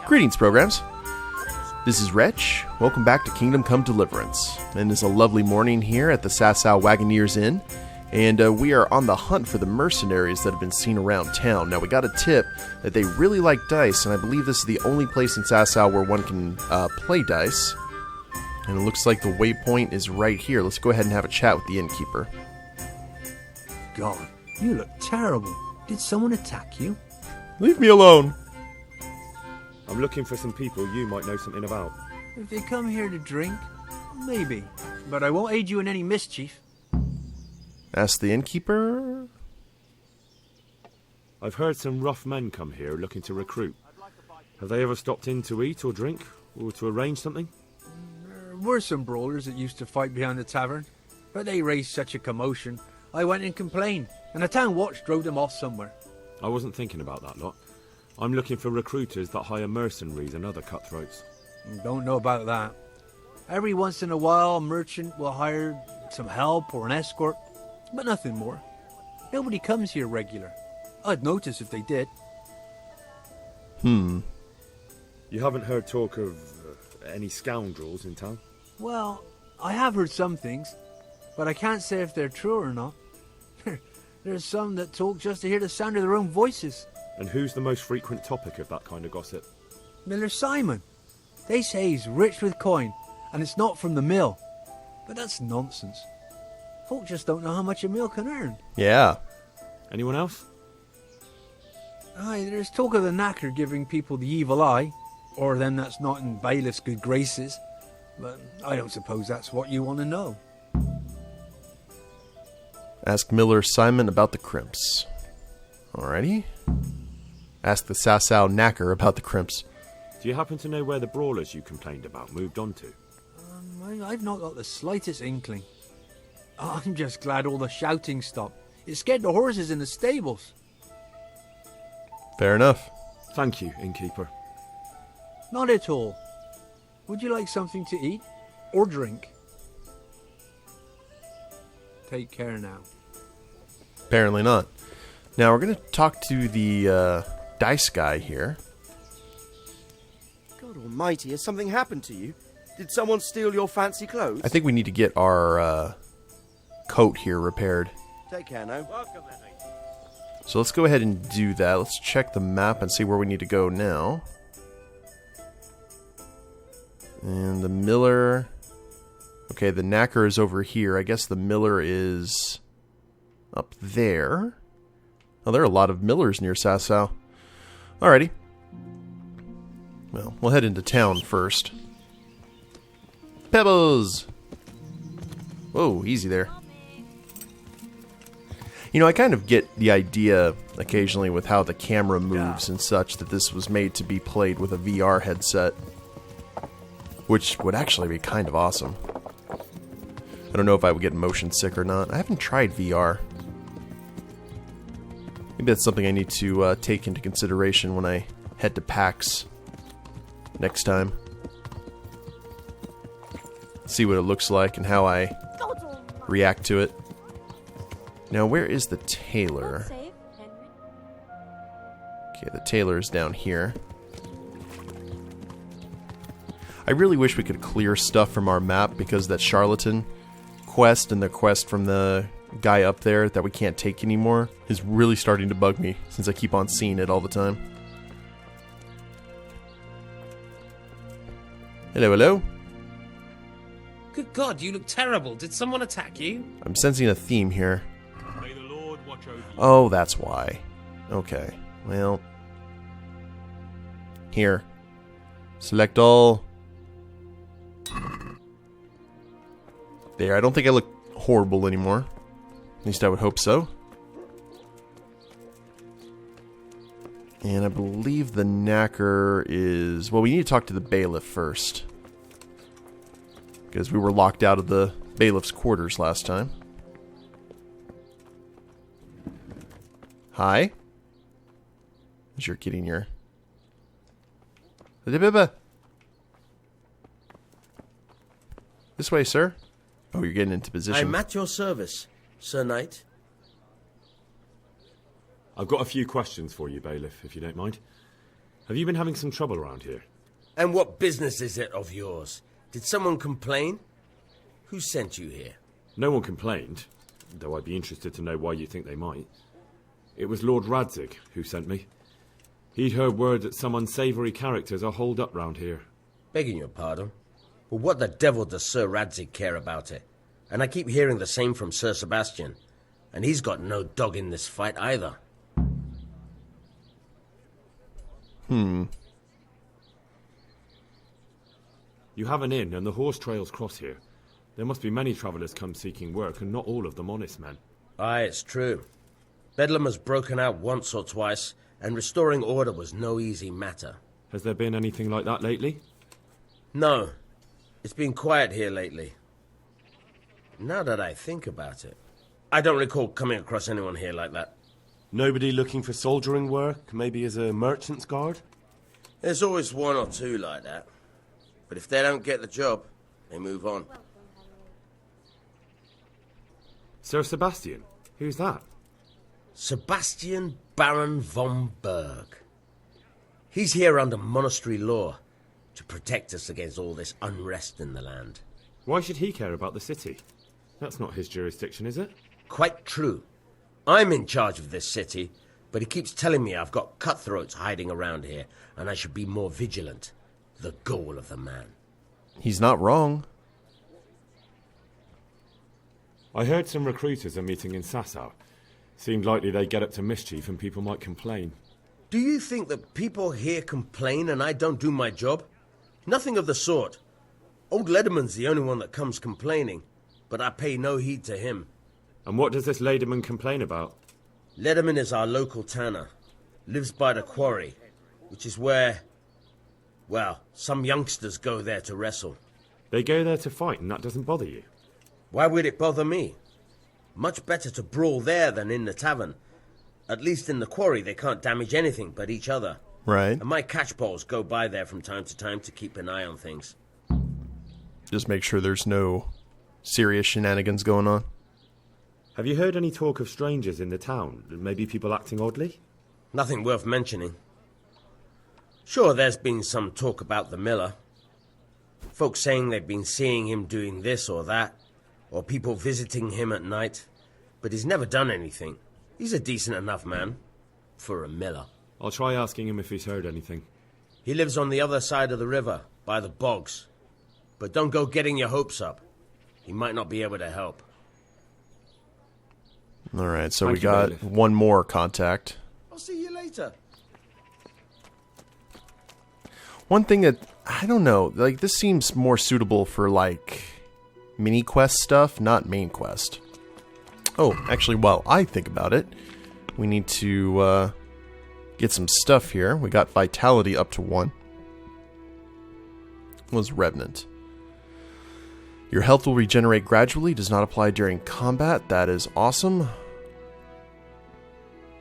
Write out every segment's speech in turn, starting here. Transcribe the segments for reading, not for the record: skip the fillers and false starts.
Greetings, programs. This is Wretch. Welcome back to Kingdom Come Deliverance. And it's a lovely morning here at the Sasau Wagoneers Inn. And we are on the hunt for the mercenaries that have been seen around town. Now, we got a tip that they really like dice, and I believe this is the only place in Sasau where one can play dice. And it looks like the waypoint is right here. Let's go ahead and have a chat with the Innkeeper. God, you look terrible. Did someone attack you? Leave me alone. I'm looking for some people you might know something about. If they come here to drink, maybe. But I won't aid you in any mischief. Ask the Innkeeper. I've heard some rough men come here looking to recruit. Have they ever stopped in to eat or drink, or to arrange something? There were some brawlers that used to fight behind the tavern, but they raised such a commotion. I went and complained, and the town watch drove them off somewhere. I wasn't thinking about that lot. I'm looking for recruiters that hire mercenaries and other cutthroats. Don't know about that. Every once in a while, a merchant will hire some help or an escort, but nothing more. Nobody comes here regular. I'd notice if they did. You haven't heard talk of any scoundrels in town? Well, I have heard some things, but I can't say if they're true or not. There's some that talk just to hear the sound of their own voices. And who's the most frequent topic of that kind of gossip? Miller Simon. They say he's rich with coin, and it's not from the mill. But that's nonsense. Folk just don't know how much a mill can earn. Yeah. Anyone else? Aye, there's talk of the knacker giving people the evil eye, or them that's not in bailiff's good graces. But I don't suppose that's what you want to know. Ask Miller Simon about the crimps. Alrighty. Ask the Sasau knacker about the crimps. Do you happen to know where the brawlers you complained about moved on to? I've not got the slightest inkling. I'm just glad all the shouting stopped. It scared the horses in the stables. Fair enough. Thank you, Innkeeper. Not at all. Would you like something to eat? Or drink? Take care now. Apparently not. Now we're going to talk to the dice guy here. God almighty, has something happened to you? Did someone steal your fancy clothes? I think we need to get our coat here repaired. Take care now. So let's go ahead and do that. Let's check the map and see where we need to go now. And the miller... Okay, the knacker is over here. I guess the miller is up there. Oh, there are a lot of millers near Sasau. Alrighty. Well, we'll head into town first. Pebbles! Whoa, easy there. You know, I kind of get the idea occasionally with how the camera moves and such that this was made to be played with a VR headset. Which would actually be kind of awesome. I don't know if I would get motion sick or not. I haven't tried VR. Maybe that's something I need to take into consideration when I head to PAX next time. See what it looks like and how I react to it. Now, where is the tailor? Okay, the tailor is down here. I really wish we could clear stuff from our map because that charlatan quest and the quest from the guy up there that we can't take anymore is really starting to bug me since I keep on seeing it all the time. Hello, hello? Good God, you look terrible. Did someone attack you? I'm sensing a theme here. May the Lord watch over you. Oh, that's why. Okay, well. Here. Select all. There, I don't think I look horrible anymore. At least I would hope so. And I believe the knacker is... Well, we need to talk to the bailiff first. Because we were locked out of the bailiff's quarters last time. Hi. As you're getting your... This way, sir. Oh, you're getting into position. I'm at your service, Sir Knight. I've got a few questions for you, Bailiff, if you don't mind. Have you been having some trouble around here? And what business is it of yours? Did someone complain? Who sent you here? No one complained, though I'd be interested to know why you think they might. It was Lord Radzig who sent me. He'd heard word that some unsavoury characters are holed up round here. Begging your pardon, but what the devil does Sir Radzig care about it? And I keep hearing the same from Sir Sebastian, and he's got no dog in this fight either. You have an inn, and the horse trails cross here. There must be many travellers come seeking work, and not all of them honest men. Aye, it's true. Bedlam has broken out once or twice, and restoring order was no easy matter. Has there been anything like that lately? No. It's been quiet here lately. Now that I think about it, I don't recall coming across anyone here like that. Nobody looking for soldiering work, maybe as a merchant's guard? There's always one or two like that. But if they don't get the job, they move on. Sir Sebastian? Who's that? Sebastian Baron von Berg. He's here under monastery law to protect us against all this unrest in the land. Why should he care about the city? That's not his jurisdiction, is it? Quite true. I'm in charge of this city, but he keeps telling me I've got cutthroats hiding around here, and I should be more vigilant. The goal of the man. He's not wrong. I heard some recruiters are meeting in Sasau. Seemed likely they'd get up to mischief and people might complain. Do you think that people here complain and I don't do my job? Nothing of the sort. Old Lederman's the only one that comes complaining, but I pay no heed to him. And what does this Lederman complain about? Lederman is our local tanner. Lives by the quarry, which is where, well, some youngsters go there to wrestle. They go there to fight and that doesn't bother you? Why would it bother me? Much better to brawl there than in the tavern. At least in the quarry they can't damage anything but each other. Right. And my catchpoles go by there from time to time to keep an eye on things. Just make sure there's no serious shenanigans going on. Have you heard any talk of strangers in the town? Maybe people acting oddly? Nothing worth mentioning. Sure, there's been some talk about the miller. Folks saying they've been seeing him doing this or that, or people visiting him at night. But he's never done anything. He's a decent enough man. For a miller. I'll try asking him if he's heard anything. He lives on the other side of the river, by the bogs. But don't go getting your hopes up. He might not be able to help. All right, so Thank we you, got bailiff. one more contact. I'll see you later. One thing that, I don't know, like, this seems more suitable for, like, mini-quest stuff, not main quest. Oh, actually, while I think about it, we need to get some stuff here. We got Vitality up to 1. Was Revenant. Your health will regenerate gradually, does not apply during combat. That is awesome.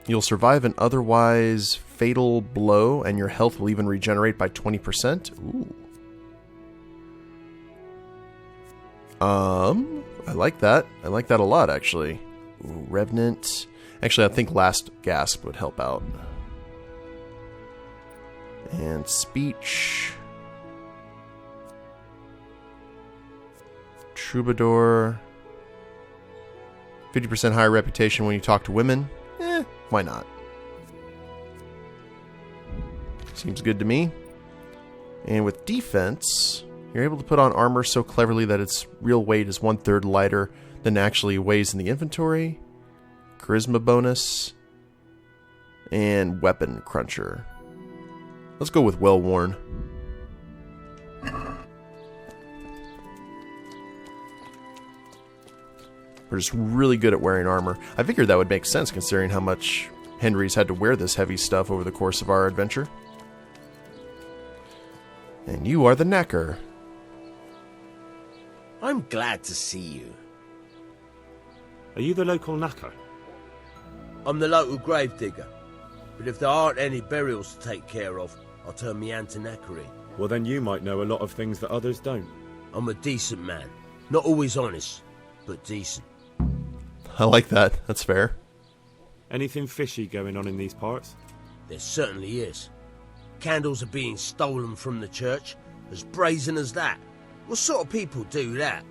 You'll survive an otherwise fatal blow, and your health will even regenerate by 20%. Ooh. I like that. I like that a lot, actually. Ooh, Revenant. Actually, I think Last Gasp would help out. And Speech. Troubadour. 50% higher reputation when you talk to women. Why not? Seems good to me. And with defense, you're able to put on armor so cleverly that its real weight is 1/3 lighter than actually weighs in the inventory. Charisma bonus. And weapon cruncher. Let's go with well worn. We're just really good at wearing armor. I figured that would make sense considering how much Henry's had to wear this heavy stuff over the course of our adventure. And you are the knacker. I'm glad to see you. Are you the local knacker? I'm the local gravedigger. But if there aren't any burials to take care of, I'll turn me hand to knackery. Well, then you might know a lot of things that others don't. I'm a decent man. Not always honest, but decent. I like that. That's fair. Anything fishy going on in these parts? There certainly is. Candles are being stolen from the church. As brazen as that. What sort of people do that?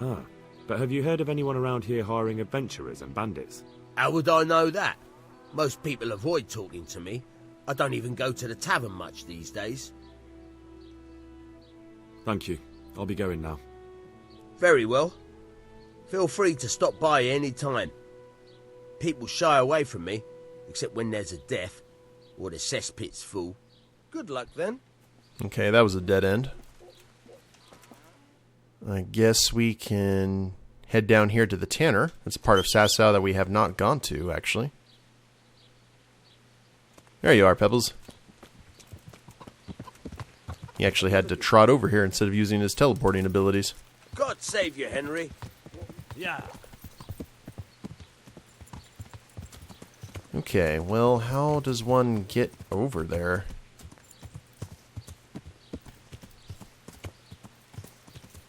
Ah, but have you heard of anyone around here hiring adventurers and bandits? How would I know that? Most people avoid talking to me. I don't even go to the tavern much these days. Thank you. I'll be going now. Very well. Feel free to stop by any time. People shy away from me, except when there's a death, or the cesspit's full. Good luck then. Okay, that was a dead end. I guess we can head down here to the Tanner. That's part of Sasau that we have not gone to, actually. There you are, Pebbles. He actually had to trot over here instead of using his teleporting abilities. God save you, Henry. Yeah. Okay, well, how does one get over there?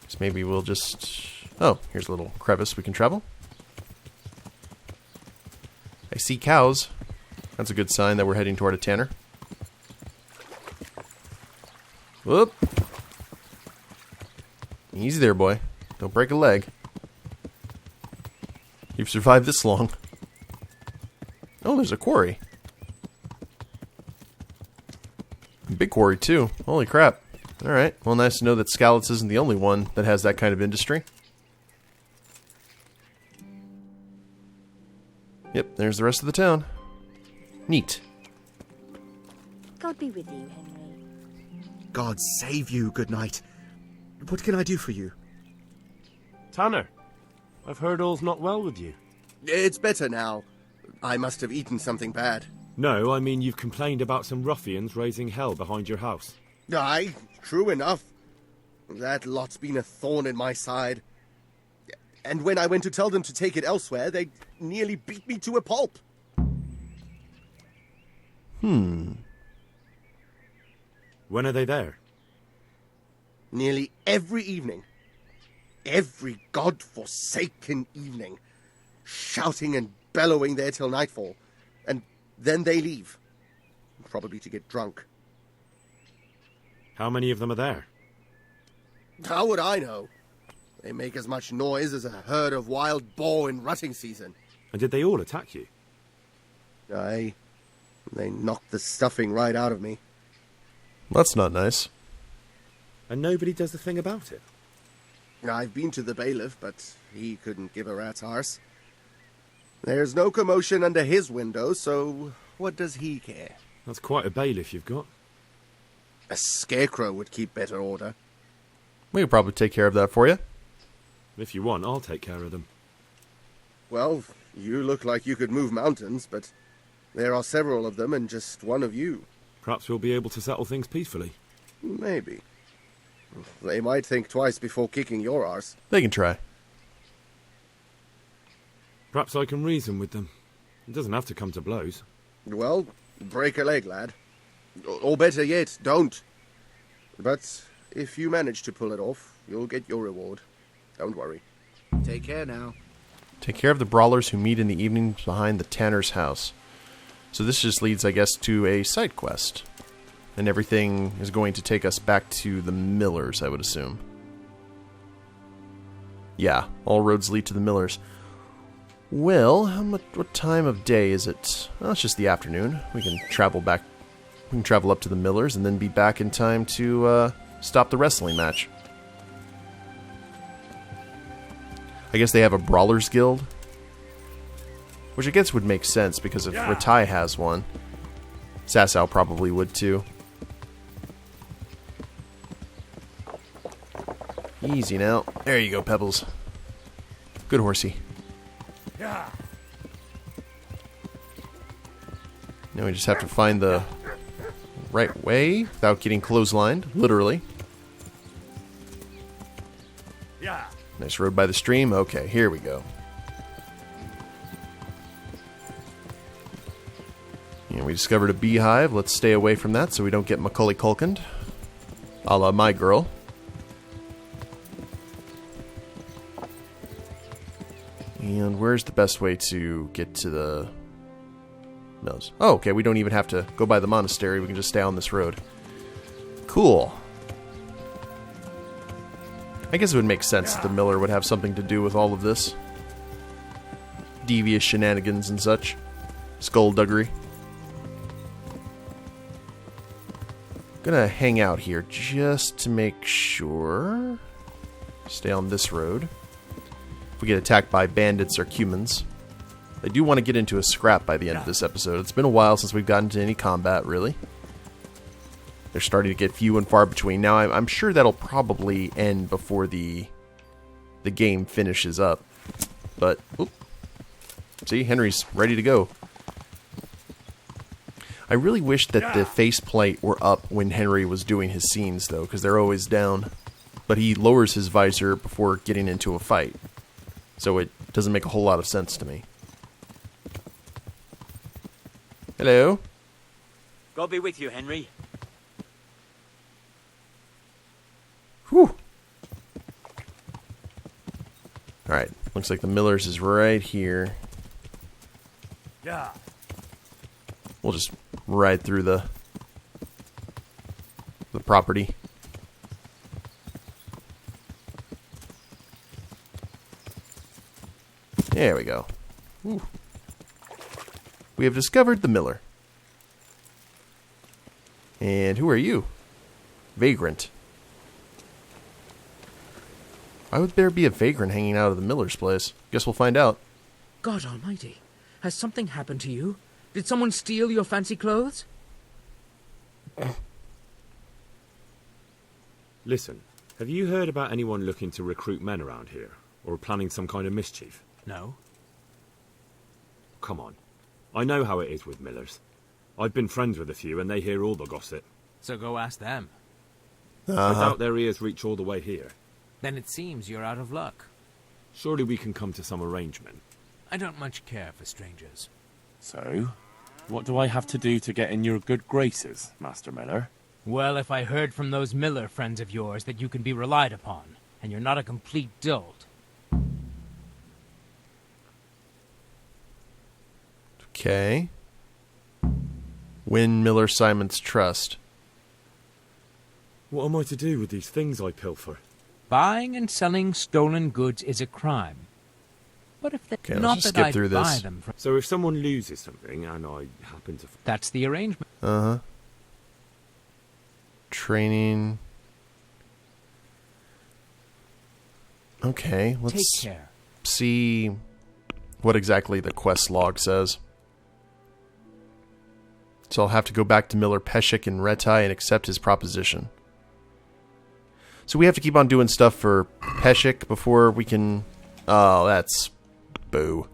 So maybe we'll just... Oh, here's a little crevice we can travel. I see cows. That's a good sign that we're heading toward a Tanner. Whoop! Easy there, boy. Don't break a leg. You've survived this long. Oh, there's a quarry. Big quarry, too. Holy crap. Alright, well, nice to know that Skalitz isn't the only one that has that kind of industry. Yep, there's the rest of the town. Neat. God be with you, Henry. God save you, good night. What can I do for you? Tanner, I've heard all's not well with you. It's better now. I must have eaten something bad. No, I mean you've complained about some ruffians raising hell behind your house. Aye, true enough. That lot's been a thorn in my side. And when I went to tell them to take it elsewhere, they nearly beat me to a pulp. When are they there? Nearly every evening. Every god-forsaken evening. Shouting and bellowing there till nightfall. And then they leave. Probably to get drunk. How many of them are there? How would I know? They make as much noise as a herd of wild boar in rutting season. And did they all attack you? Aye. They knocked the stuffing right out of me. That's not nice. And nobody does a thing about it? I've been to the bailiff, but he couldn't give a rat's arse. There's no commotion under his window, so what does he care? That's quite a bailiff you've got. A scarecrow would keep better order. We could probably take care of that for you. If you want, I'll take care of them. Well, you look like you could move mountains, but there are several of them and just one of you. Perhaps we'll be able to settle things peacefully. Maybe. They might think twice before kicking your arse. They can try. Perhaps I can reason with them. It doesn't have to come to blows. Well, break a leg, lad. Or better yet, don't. But if you manage to pull it off, you'll get your reward. Don't worry. Take care now. Take care of the brawlers who meet in the evenings behind the Tanner's house. So this just leads, I guess, to a side quest. And everything is going to take us back to the Millers, I would assume. Yeah, all roads lead to the Millers. Well, what time of day is it? Well, it's just the afternoon. We can travel back. We can travel up to the Millers and then be back in time to stop the wrestling match. I guess they have a Brawlers Guild. Which I guess would make sense, because if Ratai has one, Sasau probably would too. Easy now. There you go, Pebbles. Good horsey. Yeah. Now we just have to find the right way without getting clotheslined, literally. Yeah. Nice road by the stream. Okay, here we go. And we discovered a beehive. Let's stay away from that so we don't get Macaulay Culkined. A la my girl. And where's the best way to get to the... Mills. Oh, okay, we don't even have to go by the monastery. We can just stay on this road. Cool. I guess it would make sense that the miller would have something to do with all of this. Devious shenanigans and such. Skullduggery. Gonna hang out here just to make sure. Stay on this road. If we get attacked by bandits or cumans. I do want to get into a scrap by the end of this episode. It's been a while since we've gotten to any combat, really. They're starting to get few and far between. Now, I'm sure that'll probably end before the game finishes up. But, oop. See, Henry's ready to go. I really wish that the faceplate were up when Henry was doing his scenes, though, because they're always down. But he lowers his visor before getting into a fight. So it doesn't make a whole lot of sense to me. Hello? God be with you, Henry. Whew. Alright, looks like the miller's is right here. Yeah. We'll just ride through the property. There we go. Ooh. We have discovered the miller. And who are you? Vagrant. Why would there be a vagrant hanging out of the miller's place? Guess we'll find out. God almighty. Has something happened to you? Did someone steal your fancy clothes? Listen, have you heard about anyone looking to recruit men around here? Or planning some kind of mischief? No. Come on. I know how it is with millers. I've been friends with a few and they hear all the gossip. So go ask them. I doubt their ears reach all the way here. Then it seems you're out of luck. Surely we can come to some arrangement. I don't much care for strangers. So, what do I have to do to get in your good graces, Master Miller? Well, if I heard from those Miller friends of yours that you can be relied upon, and you're not a complete dolt. Okay. Win Miller Simon's trust. What am I to do with these things I pilfer? Buying and selling stolen goods is a crime. But if Okay, not let's just that skip I through buy this. them from... So if someone loses something and I happen to... That's the arrangement. Uh-huh. Training. Okay, let's Take care. see what exactly the quest log says. So I'll have to go back to Miller Peshek and Retai and accept his proposition. So we have to keep on doing stuff for Peshek before we can... Oh, that's... Boo.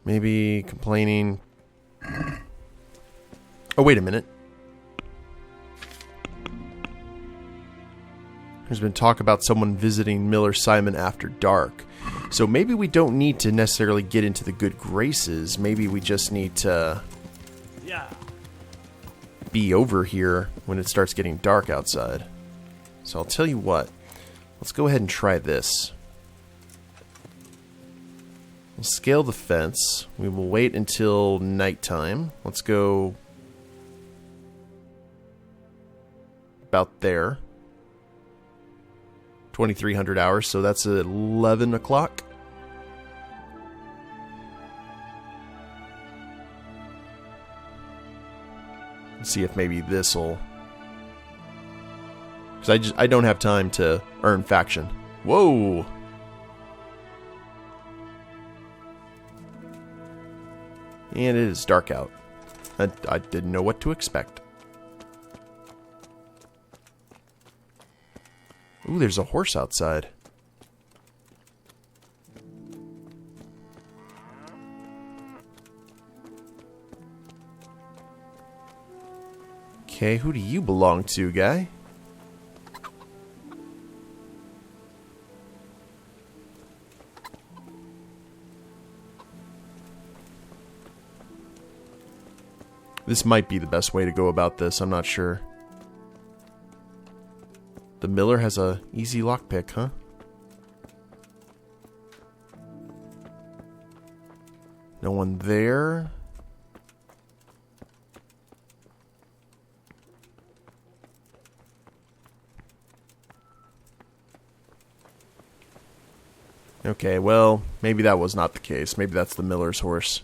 Maybe complaining... Oh, wait a minute. There's been talk about someone visiting Miller Simon after dark. So maybe we don't need to necessarily get into the good graces. Maybe we just need to be over here when it starts getting dark outside. So I'll tell you what. Let's go ahead and try this. We'll scale the fence. We will wait until nighttime. Let's go about there. 2,300 hours, so that's at 11 o'clock. Let's see if maybe this will... Because I don't have time to earn faction. Whoa! And it is dark out. I didn't know what to expect. Ooh, there's a horse outside. Okay, who do you belong to, guy? This might be the best way to go about this, I'm not sure. The miller has a easy lockpick, huh? No one there. Okay, well, maybe that was not the case. Maybe that's the miller's horse.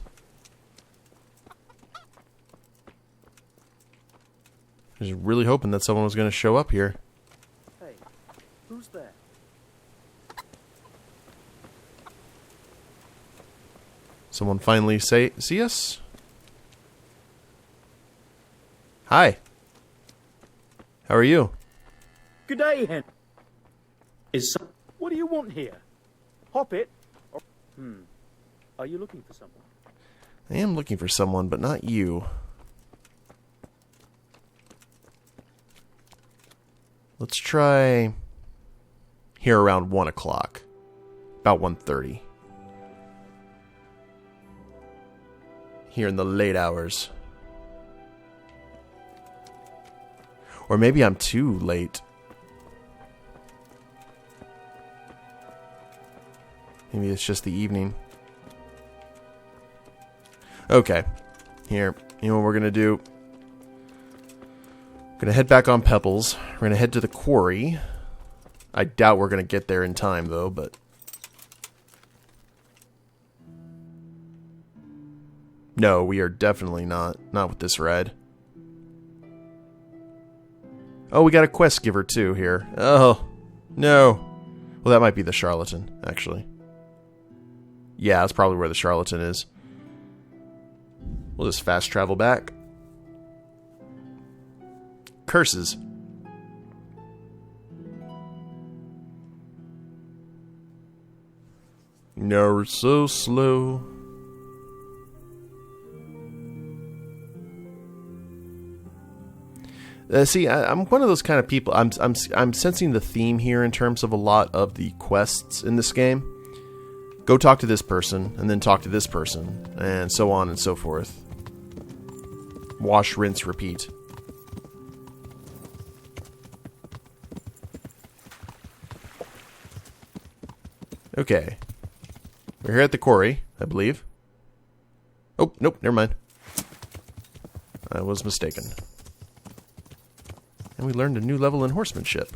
I was really hoping that someone was going to show up here. Hey, who's there? Someone finally see us? Hi. How are you? Good day, Hen. What do you want here? Hop it? Or... Are you looking for someone? I am looking for someone, but not you. Let's try here around 1 o'clock. About 1:30. Here in the late hours. Or maybe I'm too late. Maybe it's just the evening. Okay. Here. You know what we're going to do? We're going to head back on Pebbles. We're going to head to the quarry. I doubt we're going to get there in time, though, but... No, we are definitely not. Not with this ride. Oh, we got a quest giver, too, here. Oh, no. Well, that might be the charlatan, actually. Yeah, that's probably where the charlatan is. We'll just fast travel back. Curses. You're so slow. See, I'm one of those kind of people. I'm sensing the theme here in terms of a lot of the quests in this game. Go talk to this person, and then talk to this person, and so on and so forth. Wash, rinse, repeat. Okay. We're here at the quarry, I believe. Oh, nope, never mind. I was mistaken. And we learned a new level in horsemanship.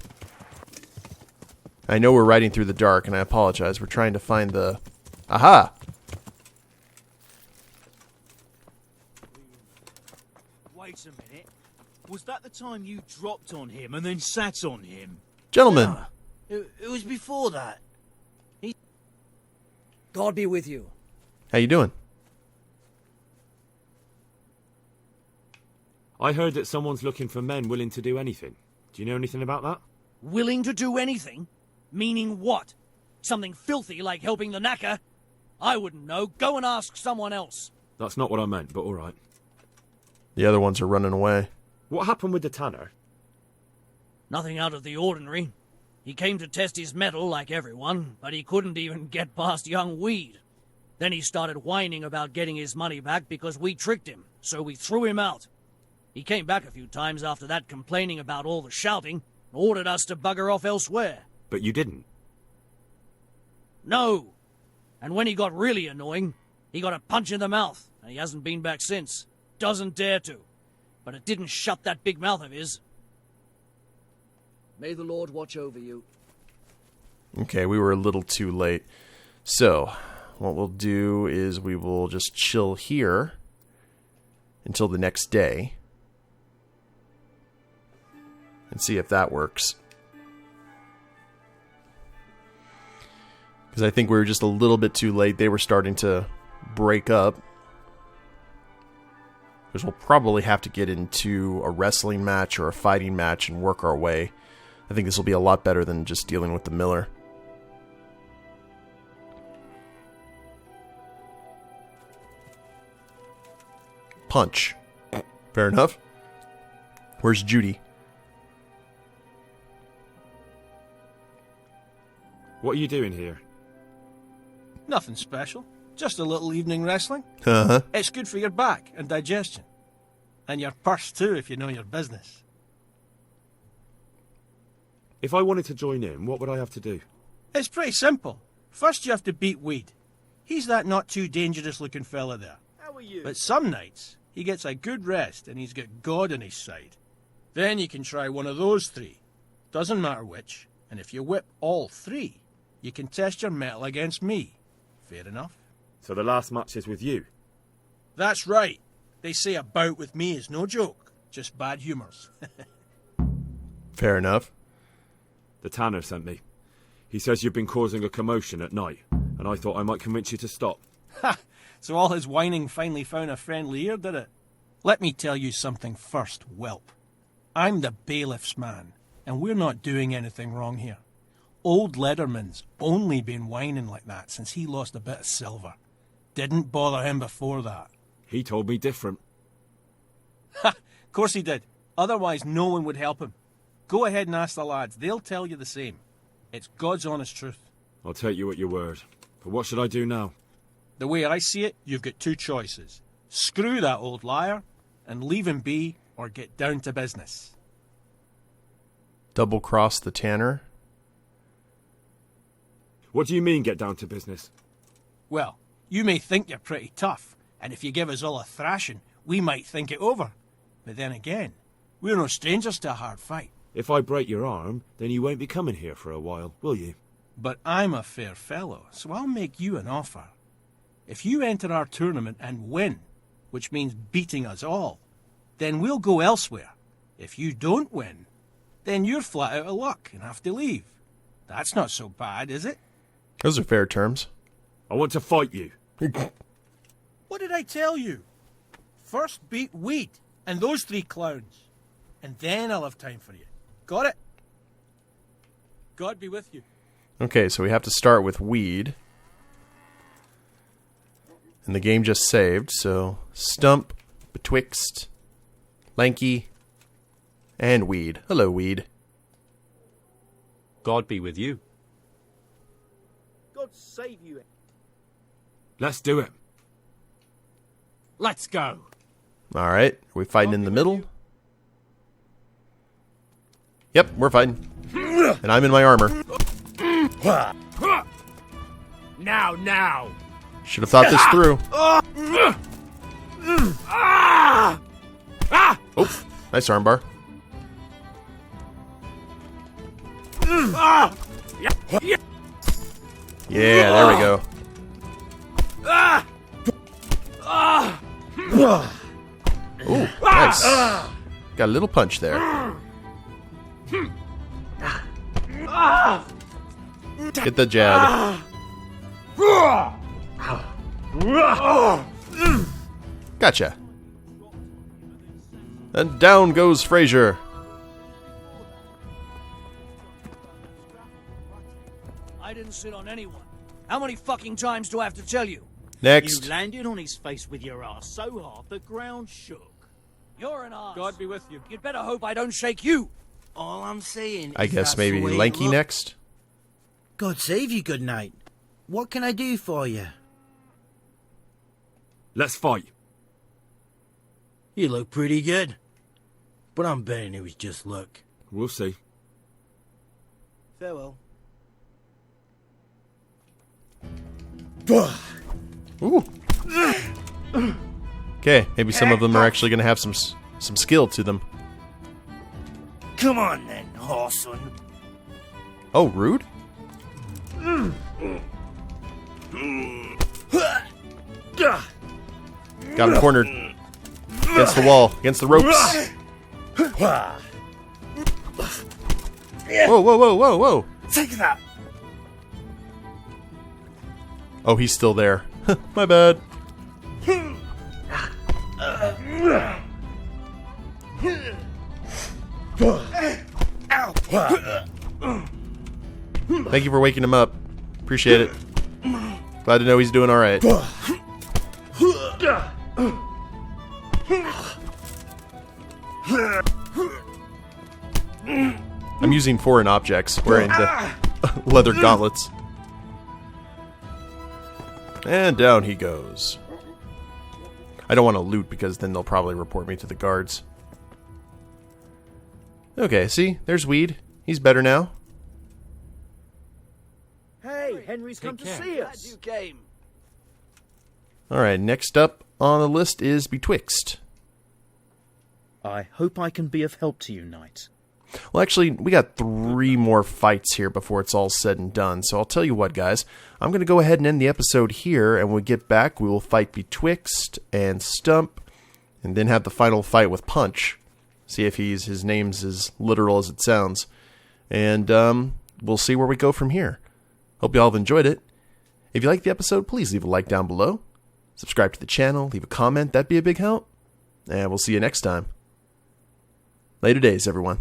I know we're riding through the dark, and I apologize. We're trying to find the... Aha! Wait a minute. Was that the time you dropped on him and then sat on him? Gentlemen! No, it was before that. God be with you. How you doing? I heard that someone's looking for men willing to do anything. Do you know anything about that? Willing to do anything? Meaning what? Something filthy like helping the knacker? I wouldn't know. Go and ask someone else. That's not what I meant, but alright. The other ones are running away. What happened with the tanner? Nothing out of the ordinary. He came to test his mettle like everyone, but he couldn't even get past young Weed. Then he started whining about getting his money back because we tricked him, so we threw him out. He came back a few times after that complaining about all the shouting, and ordered us to bugger off elsewhere. But you didn't? No. And when he got really annoying, he got a punch in the mouth, and he hasn't been back since. Doesn't dare to. But it didn't shut that big mouth of his. May the Lord watch over you. Okay, we were a little too late. So, what we'll do is we will just chill here until the next day and see if that works. Because I think we were just a little bit too late. They were starting to break up. Because we'll probably have to get into a wrestling match or a fighting match and work our way. I think this will be a lot better than just dealing with the miller. Punch. Fair enough. Where's Judy? What are you doing here? Nothing special. Just a little evening wrestling. Uh-huh. It's good for your back and digestion. And your purse too, if you know your business. If I wanted to join in, what would I have to do? It's pretty simple. First you have to beat Weed. He's that not too dangerous looking fella there. How are you? But some nights, he gets a good rest and he's got God on his side. Then you can try one of those three. Doesn't matter which. And if you whip all three, you can test your mettle against me. Fair enough? So the last match is with you? That's right. They say a bout with me is no joke. Just bad humours. Fair enough. The tanner sent me. He says you've been causing a commotion at night, and I thought I might convince you to stop. Ha! So all his whining finally found a friendly ear, did it? Let me tell you something first, whelp. I'm the bailiff's man, and we're not doing anything wrong here. Old Lederman's only been whining like that since he lost a bit of silver. Didn't bother him before that. He told me different. Ha! Of course he did. Otherwise no one would help him. Go ahead and ask the lads. They'll tell you the same. It's God's honest truth. I'll take you at your word. But what should I do now? The way I see it, you've got two choices. Screw that old liar and leave him be, or get down to business. Double-cross the tanner? What do you mean, get down to business? Well, you may think you're pretty tough, and if you give us all a thrashing, we might think it over. But then again, we're no strangers to a hard fight. If I break your arm, then you won't be coming here for a while, will you? But I'm a fair fellow, so I'll make you an offer. If you enter our tournament and win, which means beating us all, then we'll go elsewhere. If you don't win, then you're flat out of luck and have to leave. That's not so bad, is it? Those are fair terms. I want to fight you. What did I tell you? First beat Weed and those three clowns, and then I'll have time for you. Got it? God be with you. Okay, so we have to start with Weed. And the game just saved, so Stump, Betwixt, Lanky, and Weed. Hello, Weed. God be with you. God save you. Let's do it. Let's go. All right, are we fighting in the middle? Yep, we're fighting. And I'm in my armor. Now. Should have thought this through. Oh, nice armbar. Yeah, there we go. Ooh, nice. Got a little punch there. Get the jab. Gotcha. And down goes Frazier. I didn't sit on anyone. How many fucking times do I have to tell you? Next. You landed on his face with your ass so hard the ground shook. You're an ass. God be with you. You'd better hope I don't shake you. All I'm saying I is guess that's maybe the way Lanky you look. next. God save you, good night. What can I do for you? Let's fight. You look pretty good. But I'm betting it was just luck. We'll see. Farewell. Ooh. Okay, maybe some of them are actually going to have some skill to them. Come on then, Horson. Oh, rude? Got him cornered. Against the wall. Against the ropes. Whoa. Take that. Oh, he's still there. My bad. Thank you for waking him up. Appreciate it. Glad to know he's doing alright. I'm using foreign objects, wearing the leather gauntlets. And down he goes. I don't want to loot because then they'll probably report me to the guards. Okay, see? There's Weed. He's better now. Hey, Henry's come to see us. Glad you came. Alright, next up on the list is Betwixt. I hope I can be of help to you, knight. Well, actually, we got 3 more fights here before it's all said and done. So I'll tell you what, guys. I'm going to go ahead and end the episode here, and when we get back, we will fight Betwixt and Stump, and then have the final fight with Punch. See if his name's as literal as it sounds. And we'll see where we go from here. Hope you all have enjoyed it. If you liked the episode, please leave a like down below. Subscribe to the channel, leave a comment, that'd be a big help. And we'll see you next time. Later days, everyone.